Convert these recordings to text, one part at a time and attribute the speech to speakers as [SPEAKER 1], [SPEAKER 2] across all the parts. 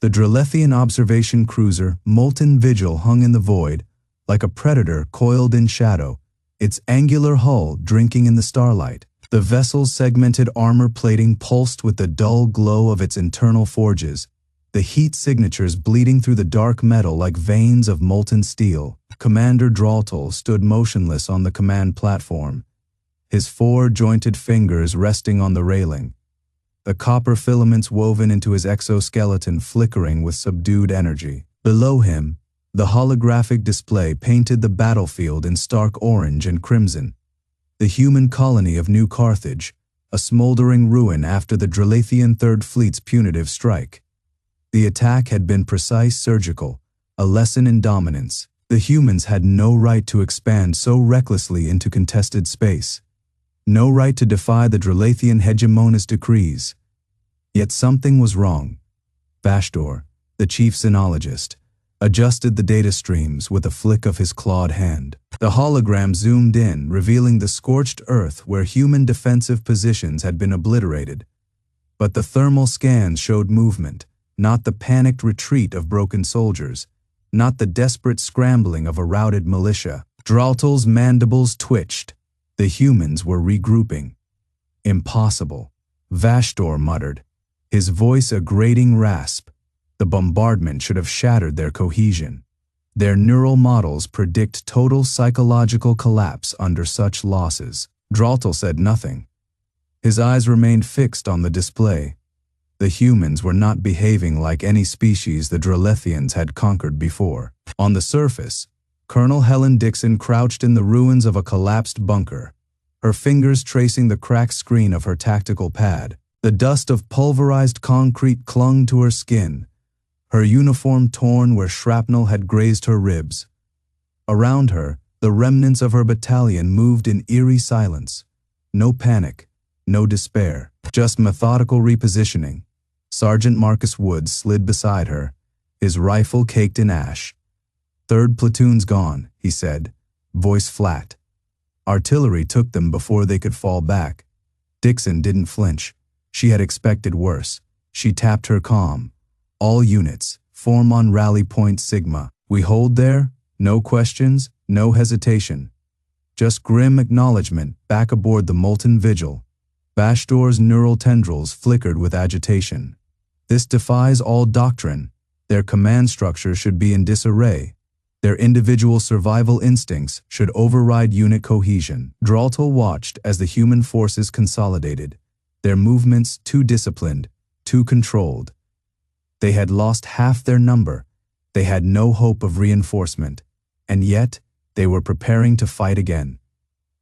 [SPEAKER 1] The Dralethian observation cruiser, Molten Vigil, hung in the void, like a predator coiled in shadow, its angular hull drinking in the starlight. The vessel's segmented armor plating pulsed with the dull glow of its internal forges, the heat signatures bleeding through the dark metal like veins of molten steel. Commander Dralethian stood motionless on the command platform, his four jointed fingers resting on the railing, the copper filaments woven into his exoskeleton flickering with subdued energy. Below him, the holographic display painted the battlefield in stark orange and crimson. The human colony of New Carthage, a smoldering ruin after the Dralethian Third Fleet's punitive strike. The attack had been precise, surgical, a lesson in dominance. The humans had no right to expand so recklessly into contested space. No right to defy the Dralethian hegemonist decrees. Yet something was wrong. Vashdor, the chief sinologist, adjusted the data streams with a flick of his clawed hand. The hologram zoomed in, revealing the scorched earth where human defensive positions had been obliterated. But the thermal scans showed movement, not the panicked retreat of broken soldiers, not the desperate scrambling of a routed militia. Dralethian's mandibles twitched. The humans were regrouping. Impossible, Vashdor muttered, his voice a grating rasp. The bombardment should have shattered their cohesion. Their neural models predict total psychological collapse under such losses. Dralethian said nothing. His eyes remained fixed on the display. The humans were not behaving like any species the Dralethians had conquered before. On the surface, Colonel Dixon crouched in the ruins of a collapsed bunker, her fingers tracing the cracked screen of her tactical pad. The dust of pulverized concrete clung to her skin, her uniform torn where shrapnel had grazed her ribs. Around her, the remnants of her battalion moved in eerie silence. No panic, no despair, just methodical repositioning. Sergeant Marcus Woods slid beside her, his rifle caked in ash. "Third platoon's gone," he said, voice flat. "Artillery took them before they could fall back." Dixon didn't flinch. She had expected worse. She tapped her comm. "All units, form on rally point Sigma. We hold there, no questions, no hesitation. Just grim acknowledgement back aboard the Molten Vigil." Vashdor's neural tendrils flickered with agitation. "This defies all doctrine. Their command structure should be in disarray. Their individual survival instincts should override unit cohesion." Dralethian watched as the human forces consolidated, their movements too disciplined, too controlled. They had lost half their number. They had no hope of reinforcement. And yet, they were preparing to fight again.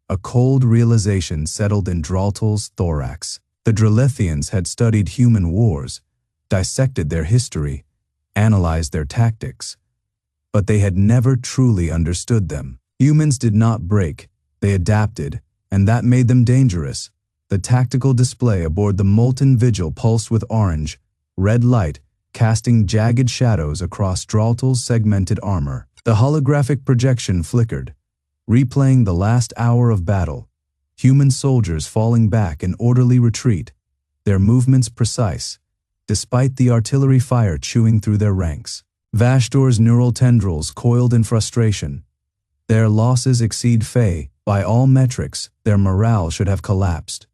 [SPEAKER 1] A cold realization settled in Dralethian's thorax. The Dralethians had studied human wars, dissected their history, analyzed their tactics. But they had never truly understood them. Humans did not break, they adapted, and that made them dangerous. The tactical display aboard the Molten Vigil pulsed with orange, red light, casting jagged shadows across Dralethian's segmented armor. The holographic projection flickered, replaying the last hour of battle. Human soldiers falling back in orderly retreat, their movements precise, despite the artillery fire chewing through their ranks. Vashdor's neural tendrils coiled in frustration. Their losses exceed Faye. By all metrics, their morale should have collapsed.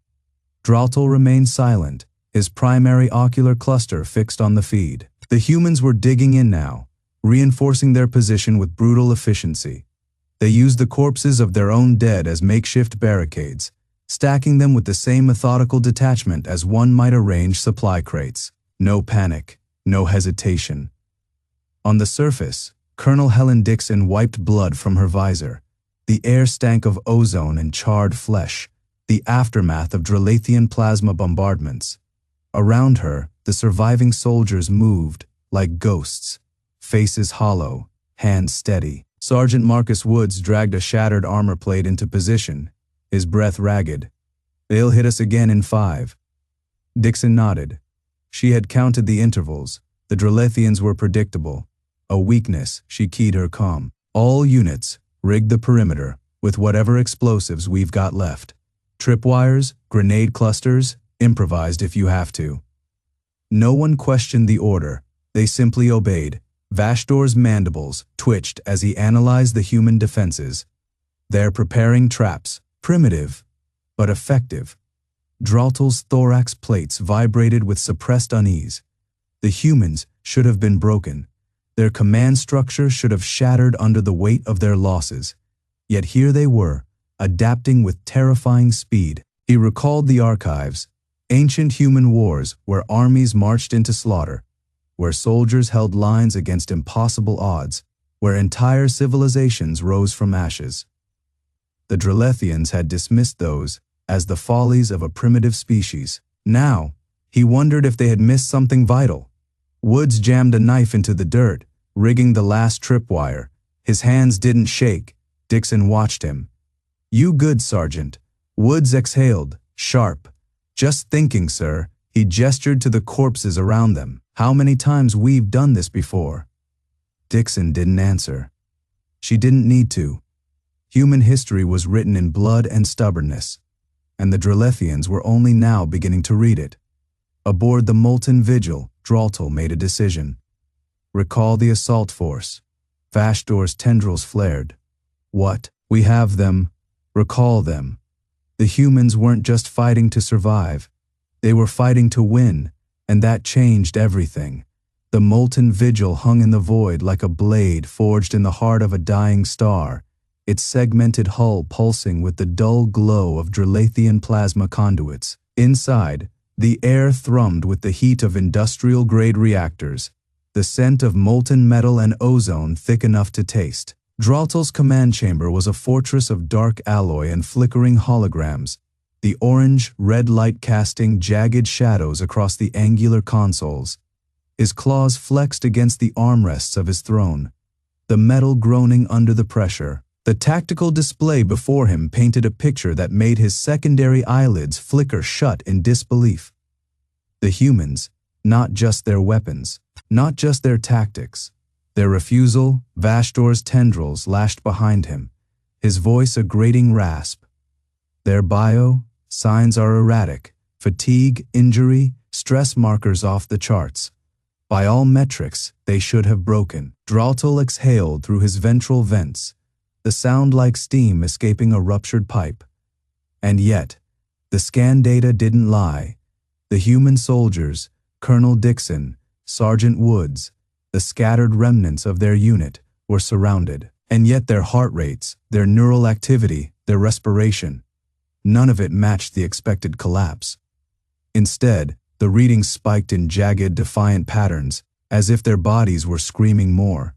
[SPEAKER 1] Dralethian remained silent, his primary ocular cluster fixed on the feed. The humans were digging in now, reinforcing their position with brutal efficiency. They used the corpses of their own dead as makeshift barricades, stacking them with the same methodical detachment as one might arrange supply crates. No panic, no hesitation. On the surface, Colonel Dixon wiped blood from her visor. The air stank of ozone and charred flesh, the aftermath of Dralethian plasma bombardments. Around her, the surviving soldiers moved, like ghosts, faces hollow, hands steady. Sergeant Marcus Woods dragged a shattered armor plate into position, his breath ragged. "They'll hit us again in 5. Dixon nodded. She had counted the intervals. The Dralethians were predictable. A weakness, she keyed her comm. "All units, rig the perimeter, with whatever explosives we've got left. Tripwires, grenade clusters, improvised if you have to." No one questioned the order. They simply obeyed. Vashdor's mandibles twitched as he analyzed the human defenses. They're preparing traps, primitive, but effective. Draltel's thorax plates vibrated with suppressed unease. The humans should have been broken. Their command structure should have shattered under the weight of their losses. Yet here they were, adapting with terrifying speed. He recalled the archives, ancient human wars where armies marched into slaughter, where soldiers held lines against impossible odds, where entire civilizations rose from ashes. The Dralethians had dismissed those as the follies of a primitive species. Now, he wondered if they had missed something vital. Woods jammed a knife into the dirt, rigging the last tripwire. His hands didn't shake. Dixon watched him. "You good, Sergeant." Woods exhaled, sharp. "Just thinking, sir." He gestured to the corpses around them. "How many times we've done this before?" Dixon didn't answer. She didn't need to. Human history was written in blood and stubbornness, and the Dralethians were only now beginning to read it. Aboard the Molten Vigil, Draltel made a decision. Recall the assault force. Vashdor's tendrils flared. "What? We have them. Recall them." The humans weren't just fighting to survive. They were fighting to win, and that changed everything. The Molten Vigil hung in the void like a blade forged in the heart of a dying star, its segmented hull pulsing with the dull glow of Dralethian plasma conduits. Inside, the air thrummed with the heat of industrial-grade reactors, the scent of molten metal and ozone thick enough to taste. Draltel's command chamber was a fortress of dark alloy and flickering holograms, the orange-red light casting jagged shadows across the angular consoles. His claws flexed against the armrests of his throne, the metal groaning under the pressure. The tactical display before him painted a picture that made his secondary eyelids flicker shut in disbelief. The humans, not just their weapons, not just their tactics. Their refusal, Vashdor's tendrils lashed behind him, his voice a grating rasp. Their bio, signs are erratic, fatigue, injury, stress markers off the charts. By all metrics, they should have broken. Draltel exhaled through his ventral vents, the sound like steam escaping a ruptured pipe. And yet, the scan data didn't lie. The human soldiers, Colonel Dixon, Sergeant Woods, the scattered remnants of their unit, were surrounded. And yet their heart rates, their neural activity, their respiration, none of it matched the expected collapse. Instead, the readings spiked in jagged, defiant patterns, as if their bodies were screaming more.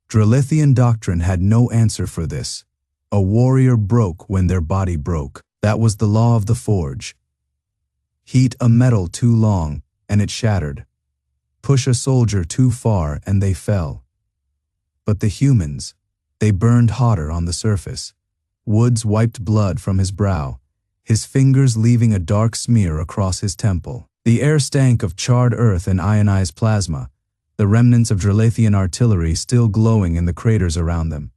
[SPEAKER 1] Dralethian doctrine had no answer for this. A warrior broke when their body broke. That was the law of the forge. Heat a metal too long, and it shattered. Push a soldier too far, and they fell. But the humans, they burned hotter on the surface. Woods wiped blood from his brow, his fingers leaving a dark smear across his temple. The air stank of charred earth and ionized plasma, the remnants of Dralethian artillery still glowing in the craters around them.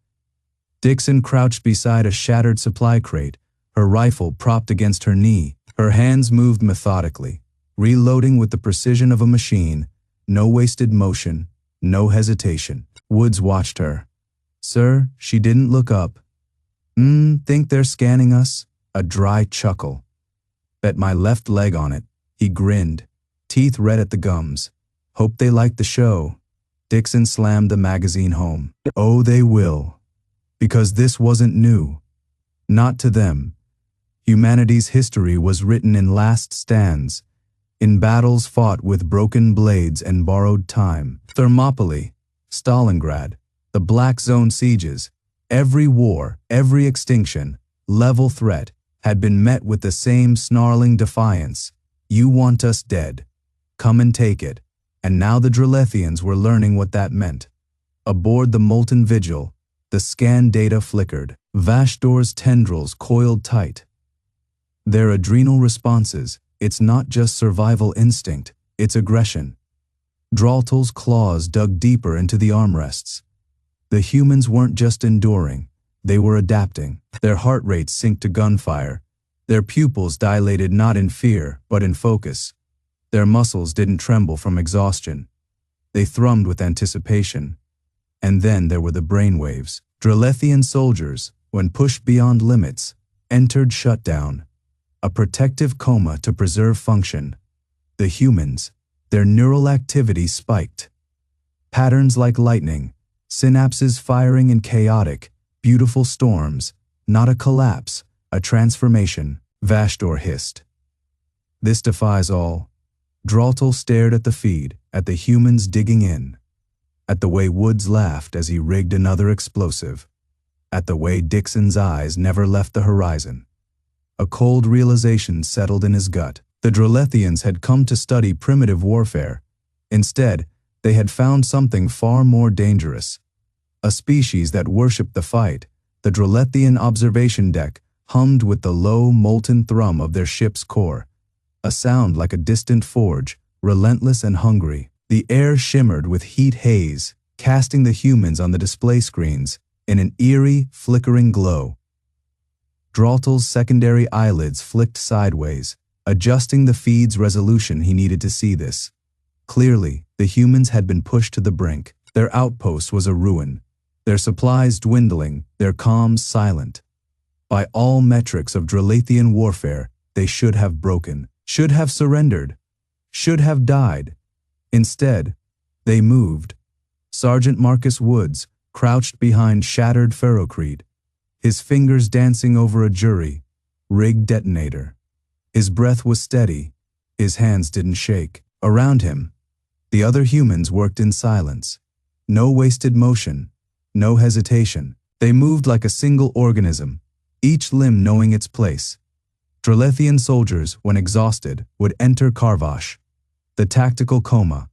[SPEAKER 1] Dixon crouched beside a shattered supply crate, her rifle propped against her knee. Her hands moved methodically, reloading with the precision of a machine. No wasted motion, no hesitation. Woods watched her. "Sir," she didn't look up. Think they're scanning us?" A dry chuckle. "Bet my left leg on it." He grinned, teeth red at the gums. "Hope they like the show." Dixon slammed the magazine home. "Oh, they will. Because this wasn't new. Not to them. Humanity's history was written in last stands, in battles fought with broken blades and borrowed time. Thermopylae, Stalingrad, the Black Zone sieges, every war, every extinction, level threat, had been met with the same snarling defiance. You want us dead. Come and take it. And now the Dralethians were learning what that meant. Aboard the Molten Vigil, the scan data flickered. Vashdor's tendrils coiled tight. Their adrenal responses, it's not just survival instinct, it's aggression. Draltel's claws dug deeper into the armrests. The humans weren't just enduring, they were adapting. Their heart rates synced to gunfire. Their pupils dilated not in fear, but in focus. Their muscles didn't tremble from exhaustion. They thrummed with anticipation. And then there were the brainwaves. Dralethian soldiers, when pushed beyond limits, entered shutdown, a protective coma to preserve function. The humans, their neural activity spiked. Patterns like lightning, synapses firing in chaotic, beautiful storms, not a collapse, a transformation, Vashdor hissed. This defies all. Dralethian stared at the feed, at the humans digging in. At the way Woods laughed as he rigged another explosive. At the way Dixon's eyes never left the horizon. A cold realization settled in his gut. The Dralethians had come to study primitive warfare. Instead, they had found something far more dangerous. A species that worshipped the fight. The Dralethian observation deck hummed with the low, molten thrum of their ship's core. A sound like a distant forge, relentless and hungry. The air shimmered with heat haze, casting the humans on the display screens in an eerie, flickering glow. Dralethian's secondary eyelids flicked sideways, adjusting the feed's resolution. He needed to see this. Clearly, the humans had been pushed to the brink. Their outpost was a ruin. Their supplies dwindling, their comms silent. By all metrics of Dralethian warfare, they should have broken, should have surrendered, should have died. Instead, they moved. Sergeant Marcus Woods crouched behind shattered ferrocrete, his fingers dancing over a jury-rigged detonator. His breath was steady, his hands didn't shake. Around him, the other humans worked in silence. No wasted motion, no hesitation. They moved like a single organism, each limb knowing its place. Dralethian soldiers, when exhausted, would enter Carthage, the tactical coma,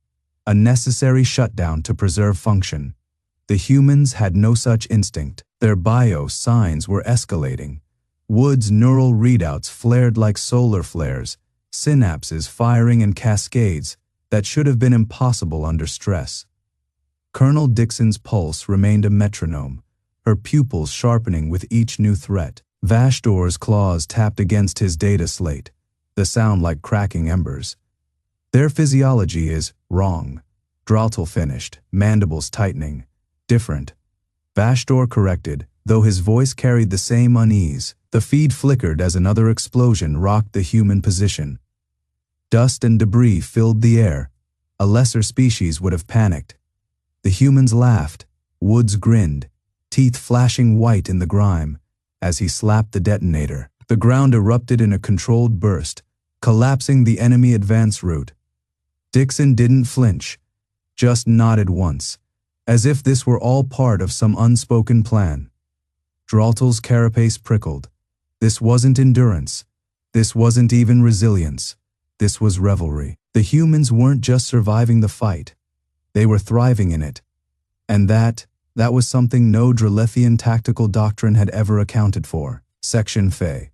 [SPEAKER 1] a necessary shutdown to preserve function. The humans had no such instinct. Their bio signs were escalating. Wood's neural readouts flared like solar flares, synapses firing in cascades that should have been impossible under stress. Colonel Dixon's pulse remained a metronome, her pupils sharpening with each new threat. Vashdor's claws tapped against his data slate, the sound like cracking embers. Their physiology is wrong. Dralethian finished, mandibles tightening. Different. Vashdor corrected, though his voice carried the same unease. The feed flickered as another explosion rocked the human position. Dust and debris filled the air. A lesser species would have panicked. The humans laughed. Woods grinned, teeth flashing white in the grime, as he slapped the detonator. The ground erupted in a controlled burst, collapsing the enemy advance route. Dixon didn't flinch, just nodded once, as if this were all part of some unspoken plan. Dralethian's carapace prickled. This wasn't endurance. This wasn't even resilience. This was revelry. The humans weren't just surviving the fight. They were thriving in it. And that was something no Dralethian tactical doctrine had ever accounted for. Section Fe.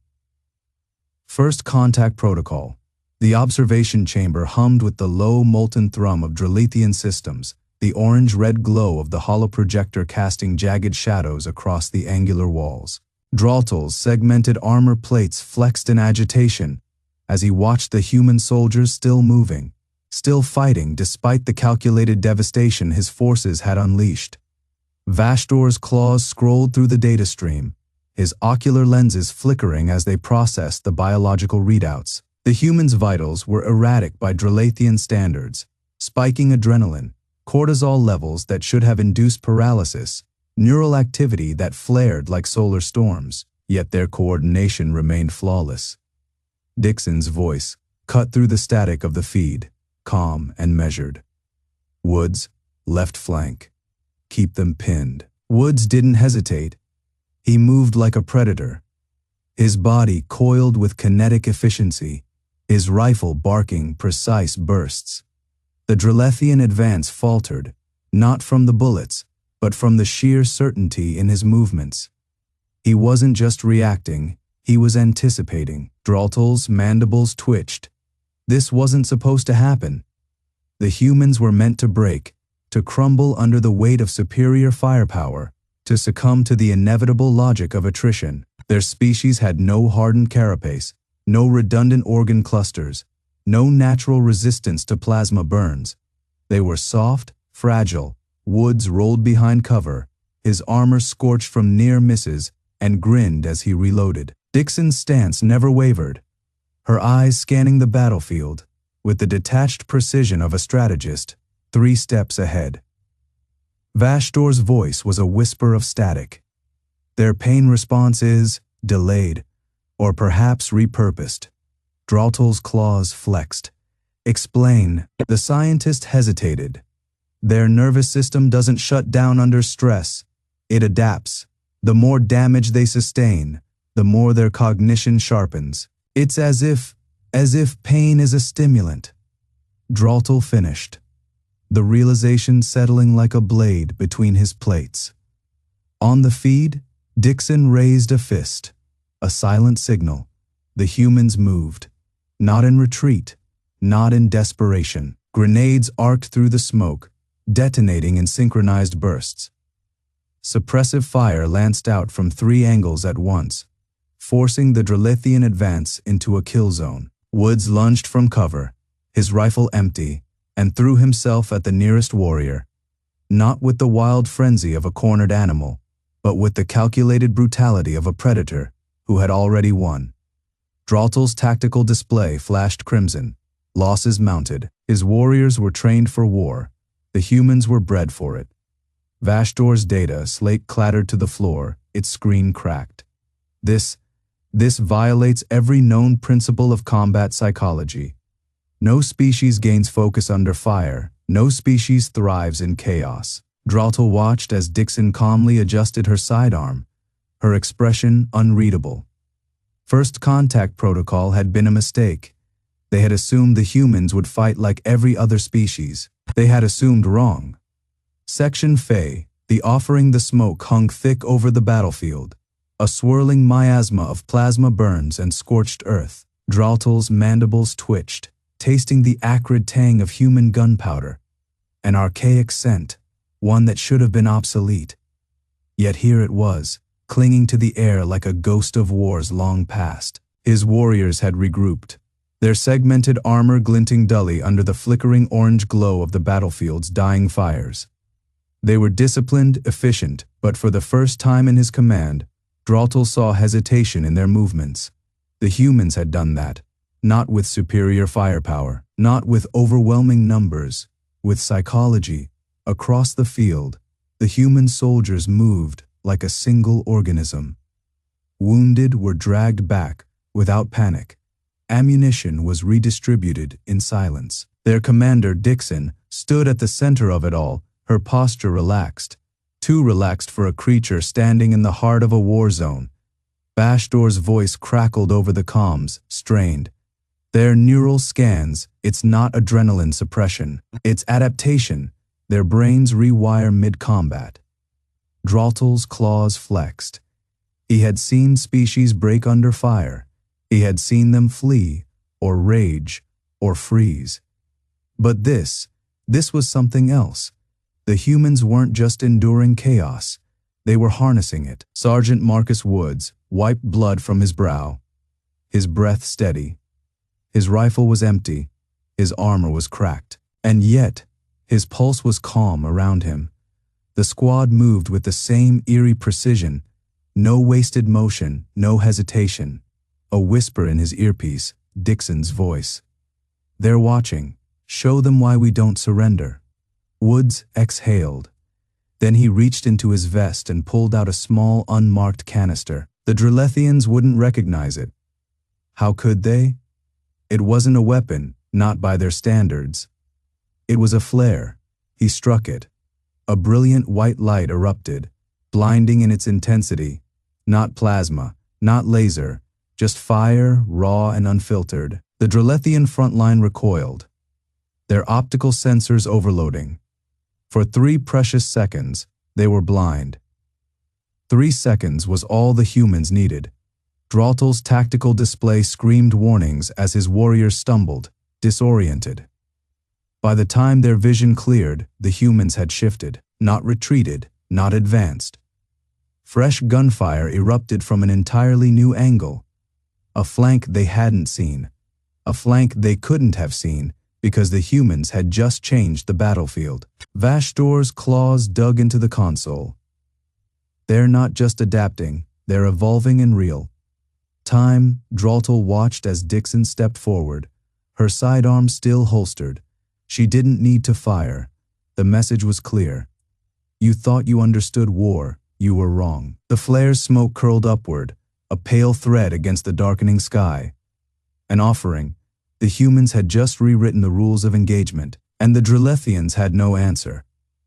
[SPEAKER 1] First Contact Protocol. The observation chamber hummed with the low, molten thrum of Dralethian systems, the orange-red glow of the holoprojector casting jagged shadows across the angular walls. Dralethian's segmented armor plates flexed in agitation as he watched the human soldiers still moving, still fighting despite the calculated devastation his forces had unleashed. Vashdor's claws scrolled through the data stream, his ocular lenses flickering as they processed the biological readouts. The humans' vitals were erratic by Dralethian standards, spiking adrenaline, cortisol levels that should have induced paralysis, neural activity that flared like solar storms, yet their coordination remained flawless. Dixon's voice cut through the static of the feed, calm and measured. Woods, left flank. Keep them pinned. Woods didn't hesitate. He moved like a predator, his body coiled with kinetic efficiency, his rifle barking precise bursts. The Dralethian advance faltered, not from the bullets, but from the sheer certainty in his movements. He wasn't just reacting, he was anticipating. Dralethian's mandibles twitched. This wasn't supposed to happen. The humans were meant to break, to crumble under the weight of superior firepower, to succumb to the inevitable logic of attrition. Their species had no hardened carapace, no redundant organ clusters, no natural resistance to plasma burns. They were soft, fragile, Woods rolled behind cover, his armor scorched from near misses, and grinned as he reloaded. Dixon's stance never wavered, her eyes scanning the battlefield, with the detached precision of a strategist, 3 steps ahead. Vashdor's voice was a whisper of static. Their pain response is delayed, or perhaps repurposed. Draltel's claws flexed. Explain. The scientist hesitated. Their nervous system doesn't shut down under stress. It adapts. The more damage they sustain, the more their cognition sharpens. It's as if pain is a stimulant. Draltel finished, the realization settling like a blade between his plates. On the feed, Dixon raised a fist, a silent signal. The humans moved, not in retreat, not in desperation. Grenades arced through the smoke, detonating in synchronized bursts. Suppressive fire lanced out from 3 angles at once, forcing the Dralethian advance into a kill zone. Woods lunged from cover, his rifle empty, and threw himself at the nearest warrior, not with the wild frenzy of a cornered animal, but with the calculated brutality of a predator who had already won. Draltel's tactical display flashed crimson, losses mounted. His warriors were trained for war, the humans were bred for it. Vashdor's data slate clattered to the floor, its screen cracked. This violates every known principle of combat psychology. No species gains focus under fire, no species thrives in chaos. Draltel watched as Dixon calmly adjusted her sidearm, her expression unreadable. First contact protocol had been a mistake. They had assumed the humans would fight like every other species. They had assumed wrong. Section Fey, the offering the smoke hung thick over the battlefield, a swirling miasma of plasma burns and scorched earth. Draltel's mandibles twitched, tasting the acrid tang of human gunpowder, an archaic scent, one that should have been obsolete. Yet here it was, clinging to the air like a ghost of wars long past. His warriors had regrouped, their segmented armor glinting dully under the flickering orange glow of the battlefield's dying fires. They were disciplined, efficient, but for the first time in his command, Draltel saw hesitation in their movements. The humans had done that, not with superior firepower, not with overwhelming numbers, with psychology. Across the field, the human soldiers moved like a single organism. Wounded were dragged back without panic. Ammunition was redistributed in silence. Their commander, Dixon, stood at the center of it all, her posture relaxed, too relaxed for a creature standing in the heart of a war zone. Vashdor's voice crackled over the comms, strained. Their neural scans, it's not adrenaline suppression, it's adaptation. Their brains rewire mid-combat. Draltel's claws flexed. He had seen species break under fire. He had seen them flee, or rage, or freeze. But this was something else. The humans weren't just enduring chaos. They were harnessing it. Sergeant Marcus Woods wiped blood from his brow, his breath steady. His rifle was empty, his armor was cracked, and yet his pulse was calm around him. The squad moved with the same eerie precision, no wasted motion, no hesitation. A whisper in his earpiece, Dixon's voice. They're watching. Show them why we don't surrender. Woods exhaled. Then he reached into his vest and pulled out a small, unmarked canister. The Dralethians wouldn't recognize it. How could they? It wasn't a weapon, not by their standards. It was a flare. He struck it. A brilliant white light erupted, blinding in its intensity. Not plasma, not laser, just fire, raw and unfiltered. The Dralethian front line recoiled, their optical sensors overloading. For 3 precious seconds, they were blind. 3 seconds was all the humans needed. Draltel's tactical display screamed warnings as his warriors stumbled, disoriented. By the time their vision cleared, the humans had shifted, not retreated, not advanced. Fresh gunfire erupted from an entirely new angle, a flank they hadn't seen, a flank they couldn't have seen because the humans had just changed the battlefield. Vashdor's claws dug into the console. They're not just adapting, they're evolving in real time. Dralethian watched as Dixon stepped forward, her sidearm still holstered. She didn't need to fire. The message was clear. You thought you understood war, you were wrong. The flare's smoke curled upward, a pale thread against the darkening sky. An offering. The humans had just rewritten the rules of engagement, and the Dralethians had no answer.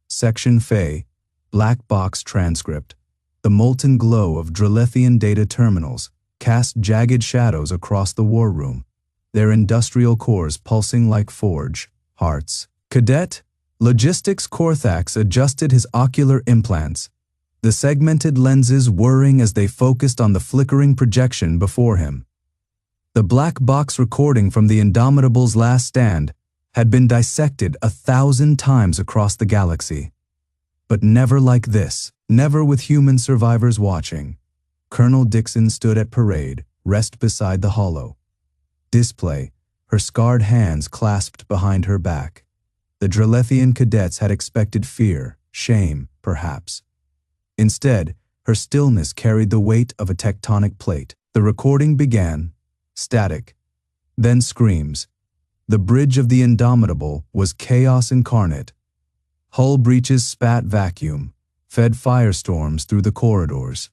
[SPEAKER 1] Section Fe, black box transcript. The molten glow of Dralethian data terminals cast jagged shadows across the war room, their industrial cores pulsing like forge hearts. Cadet, Logistics Carthage adjusted his ocular implants, the segmented lenses whirring as they focused on the flickering projection before him. The black box recording from the Indomitable's last stand had been dissected 1,000 times across the galaxy. But never like this, never with human survivors watching. Colonel Dixon stood at parade, rest beside the hollow display, her scarred hands clasped behind her back. The Dralethian cadets had expected fear, shame, perhaps. Instead, her stillness carried the weight of a tectonic plate. The recording began, static, then screams. The bridge of the Indomitable was chaos incarnate. Hull breaches spat vacuum, fed firestorms through the corridors.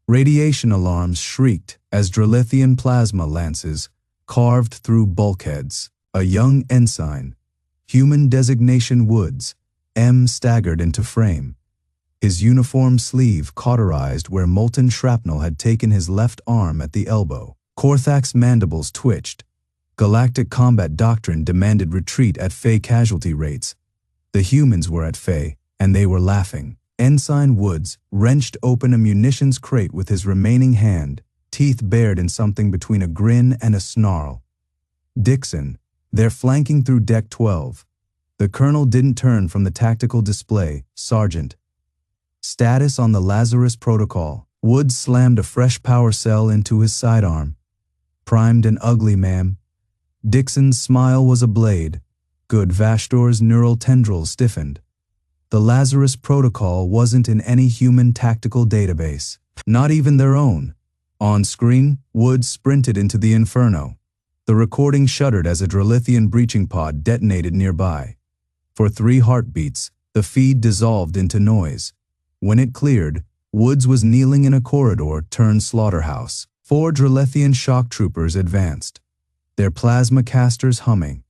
[SPEAKER 1] Radiation alarms shrieked as Dralethian plasma lances carved through bulkheads. A young ensign, human designation Woods, M, staggered into frame. His uniform sleeve cauterized where molten shrapnel had taken his left arm at the elbow. Carthage's mandibles twitched. Galactic combat doctrine demanded retreat at Fe casualty rates. The humans were at Fe, and they were laughing. Ensign Woods wrenched open a munitions crate with his remaining hand, teeth bared in something between a grin and a snarl. Dixon, they're flanking through Deck 12. The colonel didn't turn from the tactical display. Sergeant. Status on the Lazarus protocol. Woods slammed a fresh power cell into his sidearm. Primed and ugly, ma'am. Dixon's smile was a blade. Good. Vashdor's neural tendrils stiffened. The Lazarus protocol wasn't in any human tactical database. Not even their own. On screen, Woods sprinted into the inferno. The recording shuddered as a Dralethian breaching pod detonated nearby. For 3 heartbeats, the feed dissolved into noise. When it cleared, Woods was kneeling in a corridor turned slaughterhouse. 4 Dralethian shock troopers advanced, their plasma casters humming.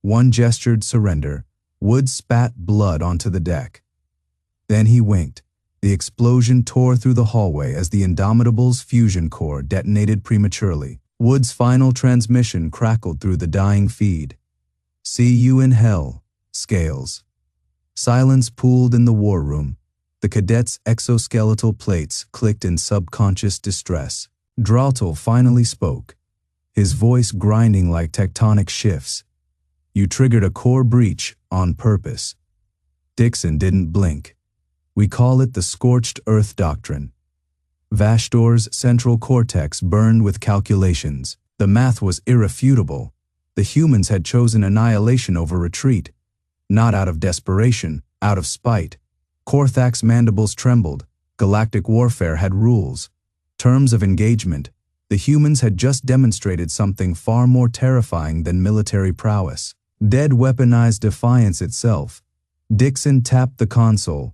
[SPEAKER 1] One gestured surrender. Woods spat blood onto the deck. Then he winked. The explosion tore through the hallway as the Indomitable's fusion core detonated prematurely. Woods' final transmission crackled through the dying feed. See you in hell, Scales. Silence pooled in the war room. The cadets' exoskeletal plates clicked in subconscious distress. Dralethian finally spoke, his voice grinding like tectonic shifts. You triggered a core breach on purpose. Dixon didn't blink. We call it the scorched earth doctrine. Vashdor's central cortex burned with calculations. The math was irrefutable. The humans had chosen annihilation over retreat. Not out of desperation, out of spite. Carthage's mandibles trembled. Galactic warfare had rules. Terms of engagement. The humans had just demonstrated something far more terrifying than military prowess. Dead weaponized defiance itself. Dixon tapped the console.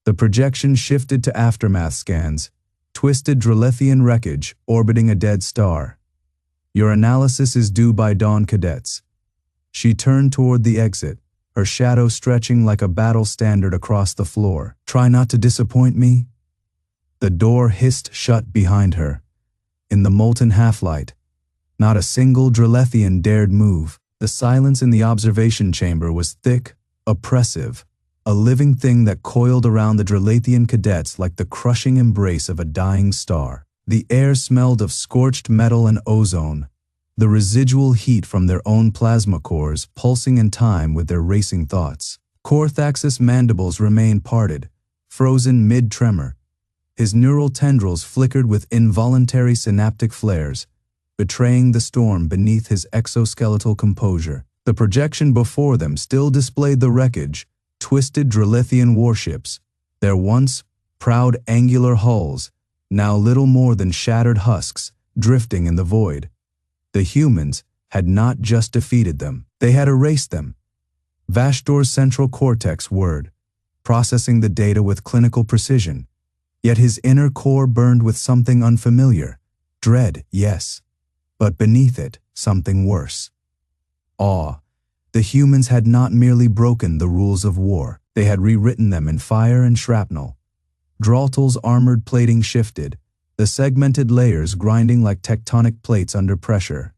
[SPEAKER 1] The projection shifted to aftermath scans. Twisted Dralethian wreckage orbiting a dead star. Your analysis is due by dawn, cadets. She turned toward the exit, her shadow stretching like a battle standard across the floor. Try not to disappoint me. The door hissed shut behind her. In the molten half-light, not a single Dralethian dared move. The silence in the observation chamber was thick, oppressive, a living thing that coiled around the Dralethian cadets like the crushing embrace of a dying star. The air smelled of scorched metal and ozone, the residual heat from their own plasma cores pulsing in time with their racing thoughts. Carthage's mandibles remained parted, frozen mid-tremor. His neural tendrils flickered with involuntary synaptic flares, betraying the storm beneath his exoskeletal composure. The projection before them still displayed the wreckage, twisted Dralethian warships, their once proud angular hulls, now little more than shattered husks, drifting in the void. The humans had not just defeated them, they had erased them. Vashdor's central cortex whirred, processing the data with clinical precision. Yet his inner core burned with something unfamiliar. Dread, yes, but beneath it, something worse. Awe. The humans had not merely broken the rules of war, they had rewritten them in fire and shrapnel. Dralethian's armored plating shifted, the segmented layers grinding like tectonic plates under pressure.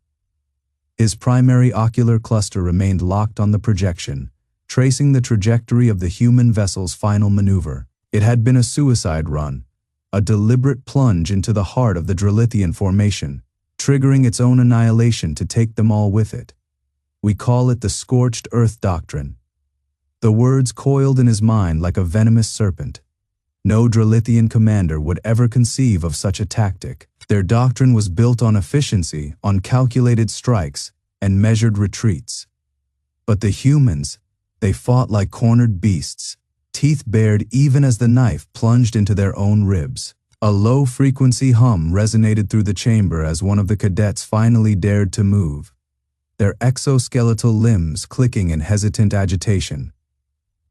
[SPEAKER 1] His primary ocular cluster remained locked on the projection, tracing the trajectory of the human vessel's final maneuver. It had been a suicide run, a deliberate plunge into the heart of the Dralethian formation, triggering its own annihilation to take them all with it. We call it the scorched earth doctrine. The words coiled in his mind like a venomous serpent. No Dralethian commander would ever conceive of such a tactic. Their doctrine was built on efficiency, on calculated strikes, and measured retreats. But the humans, they fought like cornered beasts, teeth bared even as the knife plunged into their own ribs. A low-frequency hum resonated through the chamber as one of the cadets finally dared to move, their exoskeletal limbs clicking in hesitant agitation.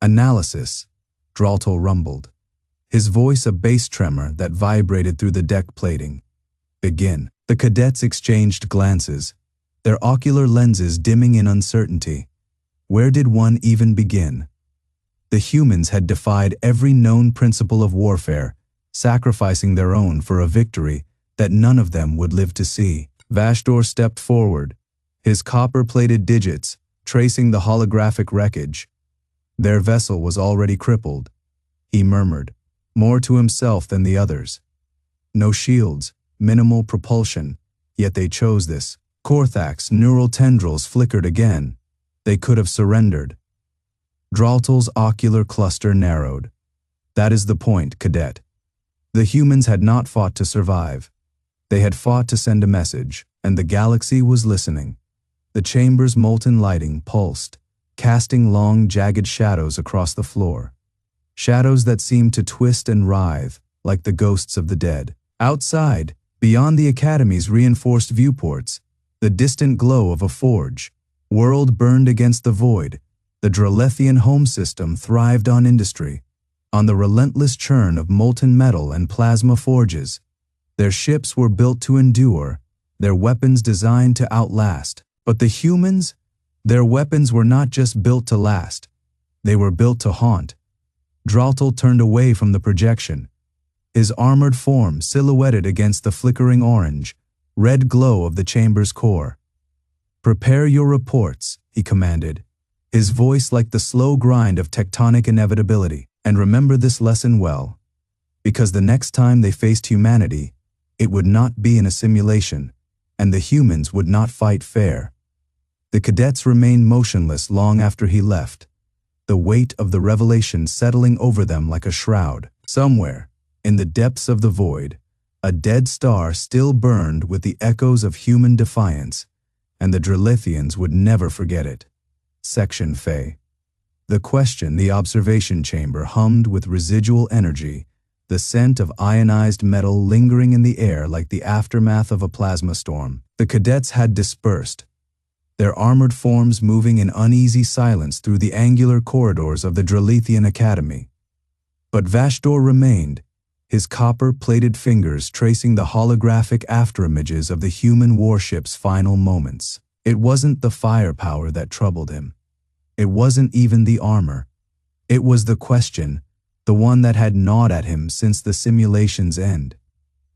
[SPEAKER 1] Analysis, Dralethian rumbled, his voice a bass tremor that vibrated through the deck plating. Begin. The cadets exchanged glances, their ocular lenses dimming in uncertainty. Where did one even begin? The humans had defied every known principle of warfare, sacrificing their own for a victory that none of them would live to see. Vashdor stepped forward, his copper-plated digits tracing the holographic wreckage. Their vessel was already crippled, he murmured, more to himself than the others. No shields, minimal propulsion, yet they chose this. Carthage's neural tendrils flickered again. They could have surrendered. Dralethian's ocular cluster narrowed. That is the point, cadet. The humans had not fought to survive. They had fought to send a message, and the galaxy was listening. The chamber's molten lighting pulsed, casting long, jagged shadows across the floor. Shadows that seemed to twist and writhe, like the ghosts of the dead. Outside, beyond the Academy's reinforced viewports, the distant glow of a forge. World burned against the void. The Dralethian home system thrived on industry, on the relentless churn of molten metal and plasma forges. Their ships were built to endure, their weapons designed to outlast. But the humans? Their weapons were not just built to last. They were built to haunt. Dralethian turned away from the projection, his armored form silhouetted against the flickering orange, red glow of the chamber's core. Prepare your reports, he commanded, his voice like the slow grind of tectonic inevitability. And remember this lesson well, because the next time they faced humanity, it would not be in a simulation, and the humans would not fight fair. The cadets remained motionless long after he left, the weight of the revelation settling over them like a shroud. Somewhere, in the depths of the void, a dead star still burned with the echoes of human defiance, and the Dralethians would never forget it. Section Fe. The question, the observation chamber hummed with residual energy, the scent of ionized metal lingering in the air like the aftermath of a plasma storm. The cadets had dispersed, their armored forms moving in uneasy silence through the angular corridors of the Dralethian Academy. But Vashdor remained, his copper-plated fingers tracing the holographic afterimages of the human warship's final moments. It wasn't the firepower that troubled him. It wasn't even the armor. It was the question, the one that had gnawed at him since the simulation's end.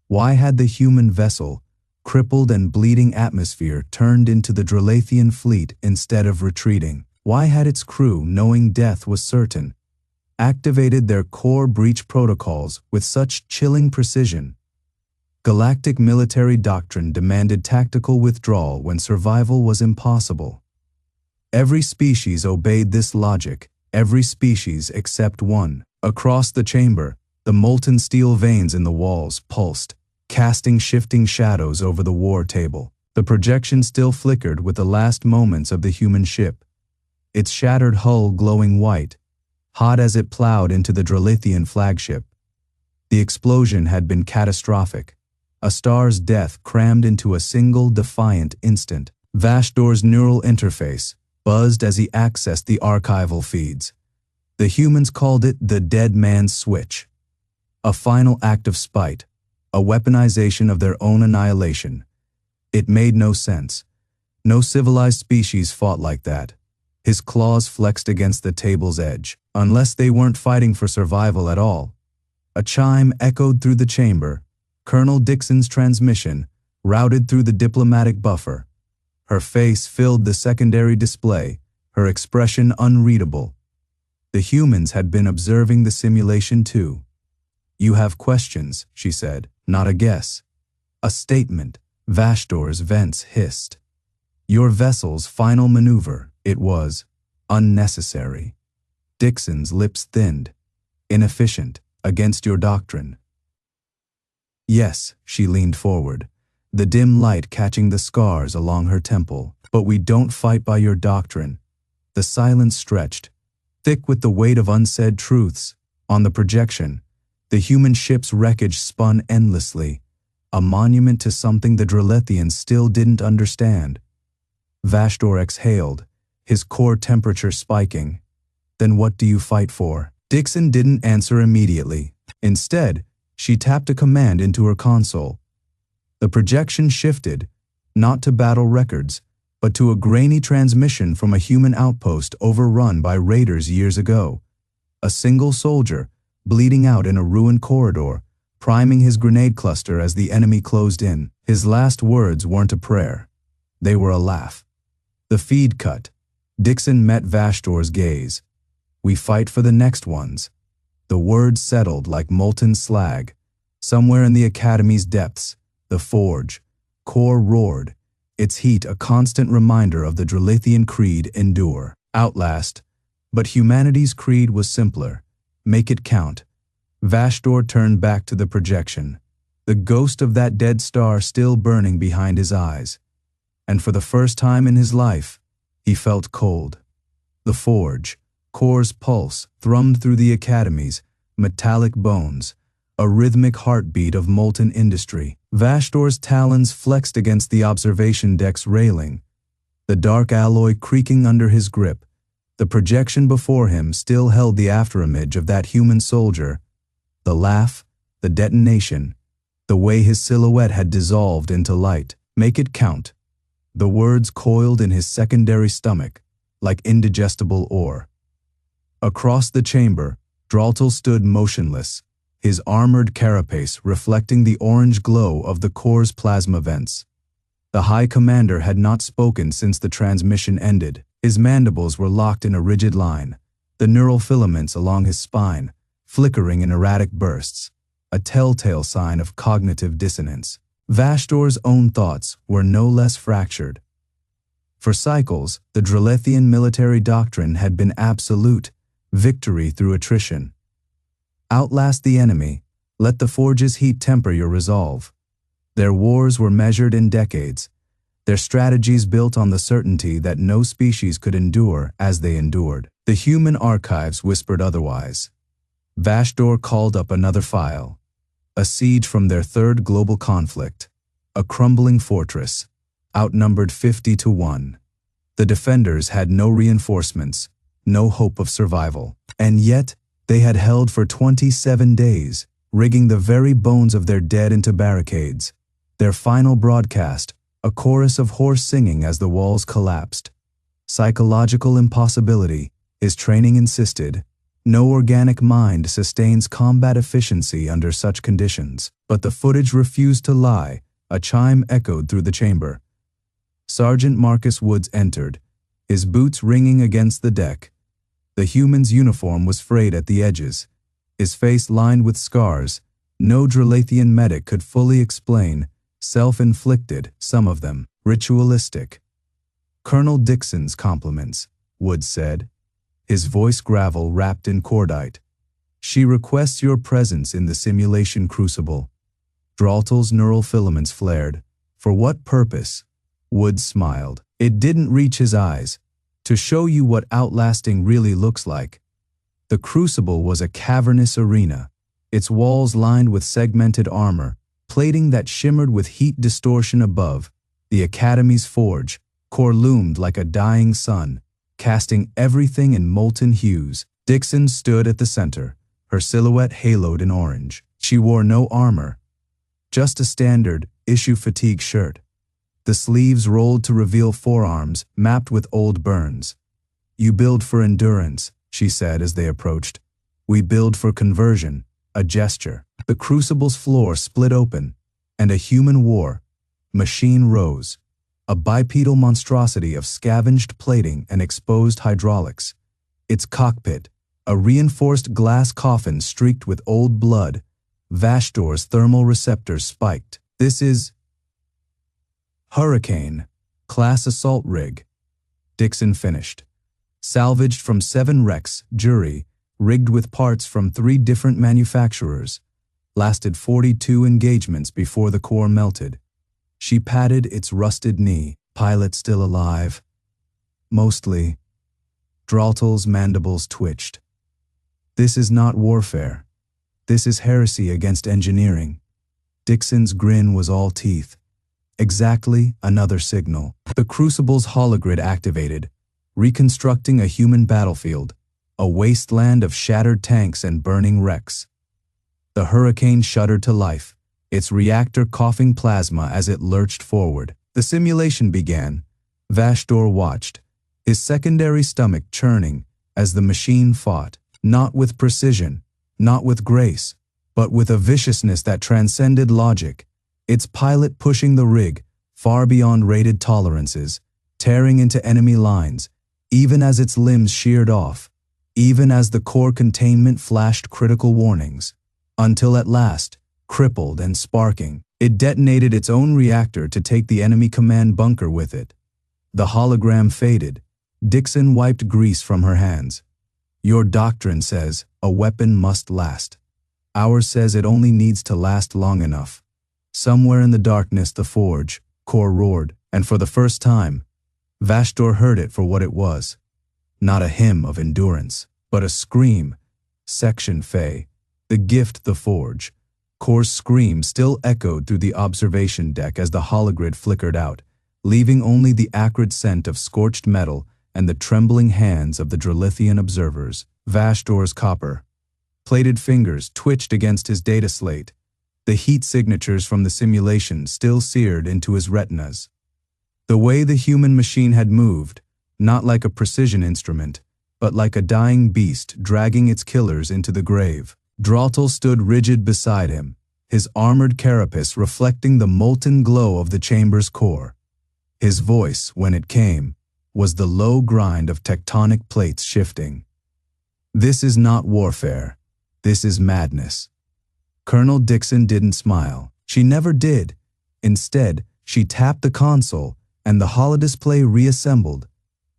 [SPEAKER 1] Why had the human vessel, crippled and bleeding atmosphere, turned into the Dralethian fleet instead of retreating? Why had its crew, knowing death was certain, activated their core breach protocols with such chilling precision? Galactic military doctrine demanded tactical withdrawal when survival was impossible. Every species obeyed this logic, every species except one. Across the chamber, the molten steel veins in the walls pulsed, casting shifting shadows over the war table. The projection still flickered with the last moments of the human ship, its shattered hull glowing white, hot as it plowed into the Dralethian flagship. The explosion had been catastrophic, a star's death crammed into a single defiant instant. Vashdor's neural interface buzzed as he accessed the archival feeds. The humans called it the dead man's switch. A final act of spite, a weaponization of their own annihilation. It made no sense. No civilized species fought like that. His claws flexed against the table's edge. Unless they weren't fighting for survival at all. A chime echoed through the chamber. Colonel Dixon's transmission routed through the diplomatic buffer. Her face filled the secondary display, her expression unreadable. The humans had been observing the simulation too. "You have questions," she said, "not a guess." A statement. Vashdor's vents hissed. "Your vessel's final maneuver," it was, "unnecessary." Dixon's lips thinned. "Inefficient, against your doctrine." "Yes," she leaned forward, the dim light catching the scars along her temple. "But we don't fight by your doctrine." The silence stretched, thick with the weight of unsaid truths. On the projection, the human ship's wreckage spun endlessly, a monument to something the Dralethians still didn't understand. Vashdor exhaled, his core temperature spiking. "Then what do you fight for?" Dixon didn't answer immediately. Instead, she tapped a command into her console. The projection shifted, not to battle records, but to a grainy transmission from a human outpost overrun by raiders years ago. A single soldier, bleeding out in a ruined corridor, priming his grenade cluster as the enemy closed in. His last words weren't a prayer. They were a laugh. The feed cut. Dixon met Vashdor's gaze. "We fight for the next ones." The words settled like molten slag. Somewhere in the Academy's depths, the forge, core roared, its heat a constant reminder of the Dralethian creed: endure, outlast. But humanity's creed was simpler: make it count. Vashdor turned back to the projection, the ghost of that dead star still burning behind his eyes. And for the first time in his life, he felt cold. The forge, core's pulse thrummed through the Academy's metallic bones, a rhythmic heartbeat of molten industry. Vashdor's talons flexed against the observation deck's railing, the dark alloy creaking under his grip. The projection before him still held the afterimage of that human soldier. The laugh, the detonation, the way his silhouette had dissolved into light. "Make it count." The words coiled in his secondary stomach, like indigestible ore. Across the chamber, Dralethian stood motionless, his armored carapace reflecting the orange glow of the core's plasma vents. The High Commander had not spoken since the transmission ended. His mandibles were locked in a rigid line, the neural filaments along his spine flickering in erratic bursts, a telltale sign of cognitive dissonance. Vashdor's own thoughts were no less fractured. For cycles, the Dralethian military doctrine had been absolute: victory through attrition. Outlast the enemy, let the forge's heat temper your resolve. Their wars were measured in decades, their strategies built on the certainty that no species could endure as they endured. The human archives whispered otherwise. Vashdor called up another file. A siege from their third global conflict. A crumbling fortress, outnumbered 50-1. The defenders had no reinforcements, no hope of survival. And yet, they had held for 27 days, rigging the very bones of their dead into barricades. Their final broadcast, a chorus of hoarse singing as the walls collapsed. Psychological impossibility, his training insisted. No organic mind sustains combat efficiency under such conditions. But the footage refused to lie. A chime echoed through the chamber. Sergeant Marcus Woods entered, his boots ringing against the deck. The human's uniform was frayed at the edges, his face lined with scars. No Dralethian medic could fully explain, self-inflicted, some of them, ritualistic. "Colonel Dixon's compliments," Woods said, his voice gravel wrapped in cordite. "She requests your presence in the simulation crucible." Dralethian's neural filaments flared. "For what purpose?" Wood smiled. It didn't reach his eyes. To show you what outlasting really looks like. The crucible was a cavernous arena, its walls lined with segmented armor, plating that shimmered with heat distortion above. The Academy's forge, core loomed like a dying sun, casting everything in molten hues. Dixon stood at the center, her silhouette haloed in orange. She wore no armor, just a standard issue fatigue shirt. The sleeves rolled to reveal forearms mapped with old burns. "You build for endurance," she said as they approached. "We build for conversion," a gesture. The crucible's floor split open, and a human war machine rose, a bipedal monstrosity of scavenged plating and exposed hydraulics. Its cockpit, a reinforced glass coffin streaked with old blood, Vashdor's thermal receptors spiked. "This is Hurricane, class assault rig," Dixon finished. "Salvaged from 7 wrecks, jury, rigged with parts from 3 different manufacturers. Lasted 42 engagements before the core melted." She patted its rusted knee. "Pilot still alive?" "Mostly." Draltel's mandibles twitched. "This is not warfare. This is heresy against engineering." Dixon's grin was all teeth. Exactly, another signal. The crucible's hologrid activated, reconstructing a human battlefield, a wasteland of shattered tanks and burning wrecks. The Hurricane shuddered to life, its reactor coughing plasma as it lurched forward. The simulation began. Vashdor watched, his secondary stomach churning as the machine fought, not with precision, not with grace, but with a viciousness that transcended logic. Its pilot pushing the rig far beyond rated tolerances, tearing into enemy lines, even as its limbs sheared off, even as the core containment flashed critical warnings, until at last, crippled and sparking, it detonated its own reactor to take the enemy command bunker with it. The hologram faded. Dixon wiped grease from her hands. "Your doctrine says a weapon must last. Ours says it only needs to last long enough." Somewhere in the darkness, the forge core roared, and for the first time, Vashdor heard it for what it was. Not a hymn of endurance, but a scream. Section Fey, the gift, the forge. Core's scream still echoed through the observation deck as the hologrid flickered out, leaving only the acrid scent of scorched metal and the trembling hands of the Dralethian observers. Vashdor's copper-plated fingers twitched against his data slate, the heat signatures from the simulation still seared into his retinas. The way the human machine had moved, not like a precision instrument, but like a dying beast dragging its killers into the grave. Draltel stood rigid beside him, his armored carapace reflecting the molten glow of the chamber's core. His voice, when it came, was the low grind of tectonic plates shifting. "This is not warfare. This is madness." Colonel Dixon didn't smile. She never did. Instead, she tapped the console, and the holodisplay reassembled,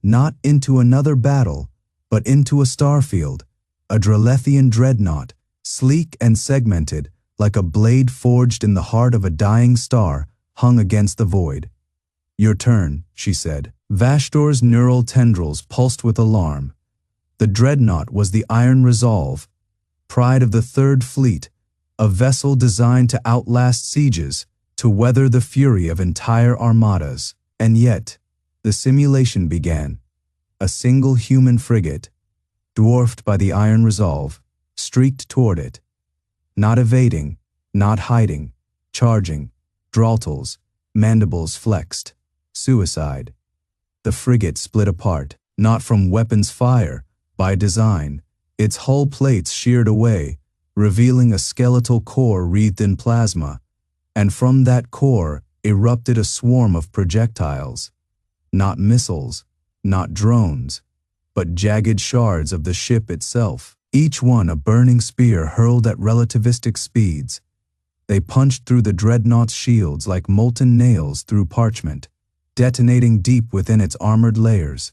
[SPEAKER 1] not into another battle, but into a starfield, a Dralethian dreadnought, sleek and segmented, like a blade forged in the heart of a dying star, hung against the void. "Your turn," she said. Vashdor's neural tendrils pulsed with alarm. The dreadnought was the Iron Resolve, pride of the Third Fleet, a vessel designed to outlast sieges, to weather the fury of entire armadas. And yet, the simulation began. A single human frigate, dwarfed by the Iron Resolve, streaked toward it. Not evading, not hiding, charging. Draltel's mandibles flexed. Suicide. The frigate split apart, not from weapons fire, by design. Its hull plates sheared away, revealing a skeletal core wreathed in plasma, and from that core erupted a swarm of projectiles. Not missiles, not drones, but jagged shards of the ship itself, each one a burning spear hurled at relativistic speeds. They punched through the dreadnought's shields like molten nails through parchment, detonating deep within its armored layers.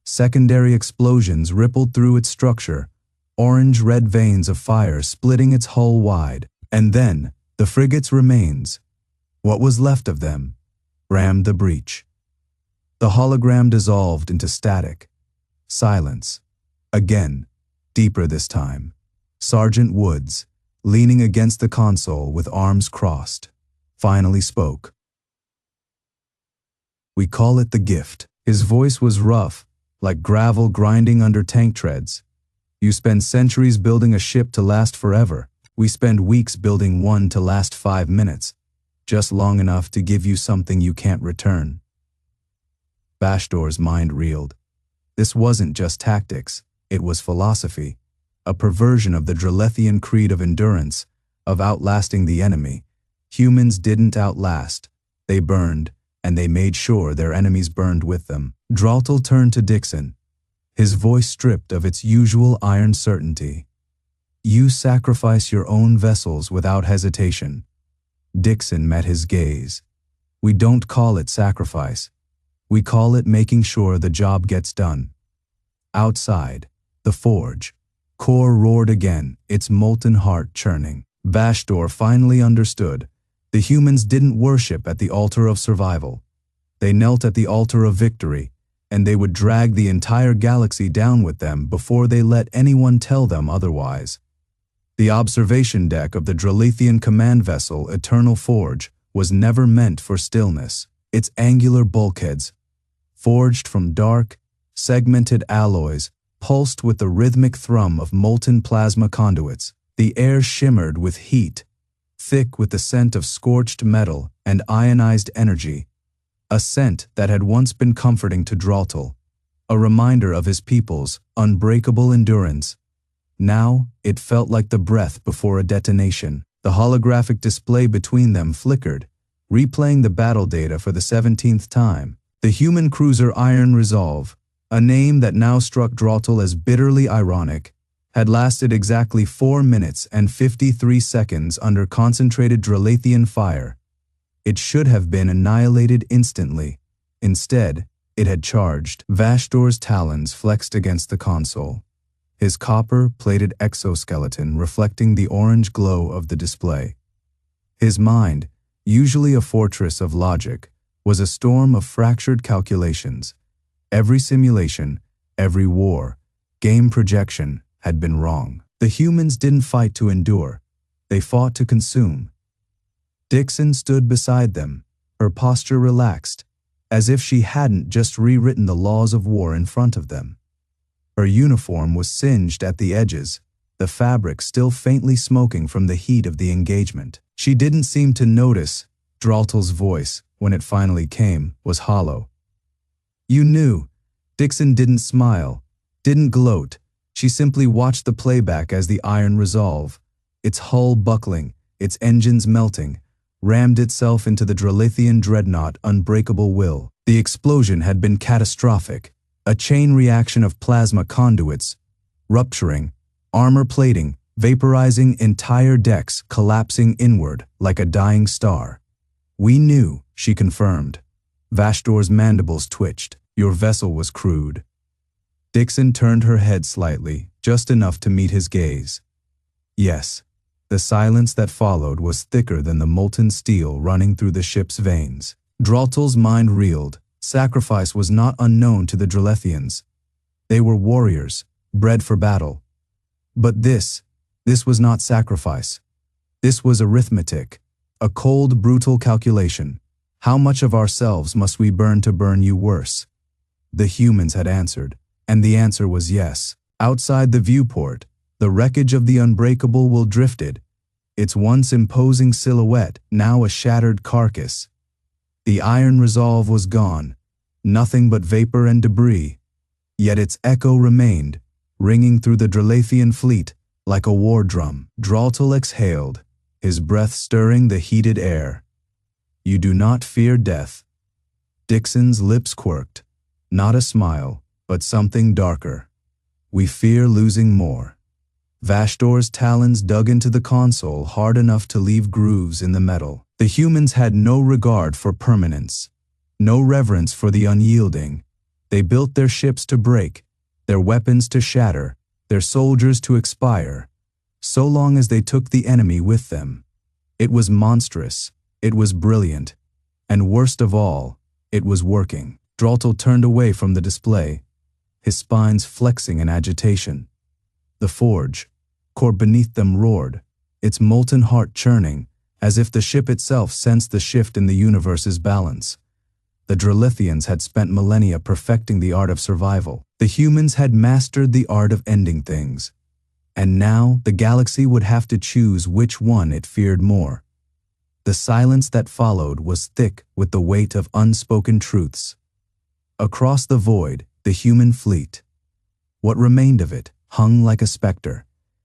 [SPEAKER 1] Secondary explosions rippled through its structure, orange-red veins of fire splitting its hull wide. And then, the frigate's remains, what was left of them, rammed the breach. The hologram dissolved into static. Silence. Again, deeper this time. Sergeant Woods, leaning against the console with arms crossed, finally spoke. "We call it the gift." His voice was rough, like gravel grinding under tank treads. "You spend centuries building a ship to last forever. We spend weeks building one to last 5 minutes, just long enough to give you something you can't return." Vashdor's mind reeled. This wasn't just tactics, it was philosophy, a perversion of the Dralethian creed of endurance, of outlasting the enemy. Humans didn't outlast, they burned, and they made sure their enemies burned with them. Dralethian turned to Dixon, his voice stripped of its usual iron certainty. "You sacrifice your own vessels without hesitation." Dixon met his gaze. "We don't call it sacrifice. We call it making sure the job gets done." Outside, the forge, core roared again, its molten heart churning. Vashdor finally understood. The humans didn't worship at the altar of survival. They knelt at the altar of victory, and they would drag the entire galaxy down with them before they let anyone tell them otherwise. The observation deck of the Dralethian command vessel Eternal Forge was never meant for stillness. Its angular bulkheads, forged from dark, segmented alloys, pulsed with the rhythmic thrum of molten plasma conduits. The air shimmered with heat, thick with the scent of scorched metal and ionized energy, a scent that had once been comforting to Dralethian, a reminder of his people's unbreakable endurance. Now, it felt like the breath before a detonation. The holographic display between them flickered, replaying the battle data for the 17th time. The human cruiser Iron Resolve, a name that now struck Dralethian as bitterly ironic, had lasted exactly 4 minutes and 53 seconds under concentrated Dralethian fire. It should have been annihilated instantly. Instead, it had charged. Vashdor's talons flexed against the console, his copper-plated exoskeleton reflecting the orange glow of the display. His mind, usually a fortress of logic, was a storm of fractured calculations. Every simulation, every war, game projection had been wrong. The humans didn't fight to endure, they fought to consume. Dixon stood beside them, her posture relaxed, as if she hadn't just rewritten the laws of war in front of them. Her uniform was singed at the edges, the fabric still faintly smoking from the heat of the engagement. She didn't seem to notice. Dralethian's voice, when it finally came, was hollow. "You knew." Dixon didn't smile, didn't gloat. She simply watched the playback as the Iron Resolve, its hull buckling, its engines melting, rammed itself into the Dralethian dreadnought Unbreakable Will. The explosion had been catastrophic, a chain reaction of plasma conduits, rupturing, armor plating, vaporizing entire decks, collapsing inward like a dying star. "We knew," she confirmed. Vashdor's mandibles twitched. "Your vessel was crude." Dixon turned her head slightly, just enough to meet his gaze. Yes, the silence that followed was thicker than the molten steel running through the ship's veins. Dralethian's mind reeled. Sacrifice was not unknown to the Dralethians. They were warriors, bred for battle. But this was not sacrifice. This was arithmetic, a cold, brutal calculation. How much of ourselves must we burn to burn you worse? The humans had answered, and the answer was yes. Outside the viewport, the wreckage of the Unbreakable Will drifted, its once imposing silhouette now a shattered carcass. The Iron Resolve was gone, nothing but vapor and debris, yet its echo remained, ringing through the Dralethian fleet like a war drum. Dralethian exhaled, his breath stirring the heated air. "You do not fear death." Dixon's lips quirked, not a smile, but something darker. "We fear losing more." Vashdor's talons dug into the console hard enough to leave grooves in the metal. The humans had no regard for permanence, no reverence for the unyielding. They built their ships to break, their weapons to shatter, their soldiers to expire, so long as they took the enemy with them. It was monstrous, it was brilliant, and worst of all, it was working. Dralethian turned away from the display, his spines flexing in agitation. The forge, core beneath them roared, its molten heart churning, as if the ship itself sensed the shift in the universe's balance. The Dralethians had spent millennia perfecting the art of survival. The humans had mastered the art of ending things. And now the galaxy would have to choose which one it feared more. The silence that followed was thick with the weight of unspoken truths. Across the void, the human fleet. What remained of it hung like a specter,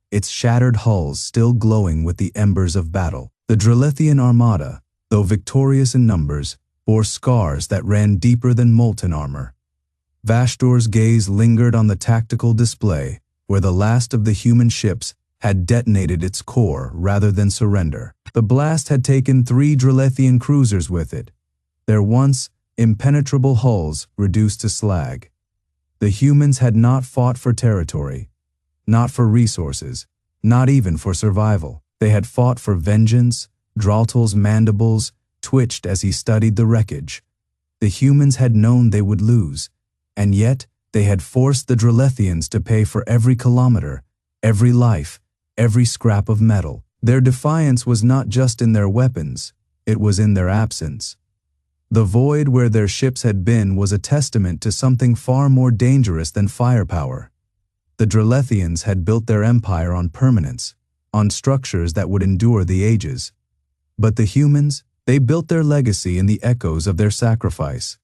[SPEAKER 1] its shattered hulls still glowing with the embers of battle. The Dralethian armada, though victorious in numbers, bore scars that ran deeper than molten armor. Vashdor's gaze lingered on the tactical display, where the last of the human ships had detonated its core rather than surrender. The blast had taken 3 Dralethian cruisers with it, their once impenetrable hulls reduced to slag. The humans had not fought for territory, not for resources, not even for survival. They had fought for vengeance. Dralethian's mandibles twitched as he studied the wreckage. The humans had known they would lose, and yet they had forced the Dralethians to pay for every kilometer, every life, every scrap of metal. Their defiance was not just in their weapons, it was in their absence. The void where their ships had been was a testament to something far more dangerous than firepower. The Dralethians had built their empire on permanence, on structures that would endure the ages. But the humans, they built their legacy in the echoes of their sacrifice,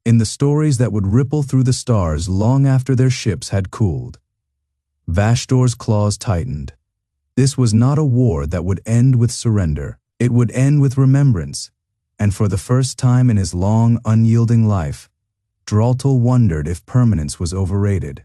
[SPEAKER 1] in the stories that would ripple through the stars long after their ships had cooled. Vashdor's claws tightened. This was not a war that would end with surrender. It would end with remembrance. And for the first time in his long, unyielding life, Dralethian wondered if permanence was overrated.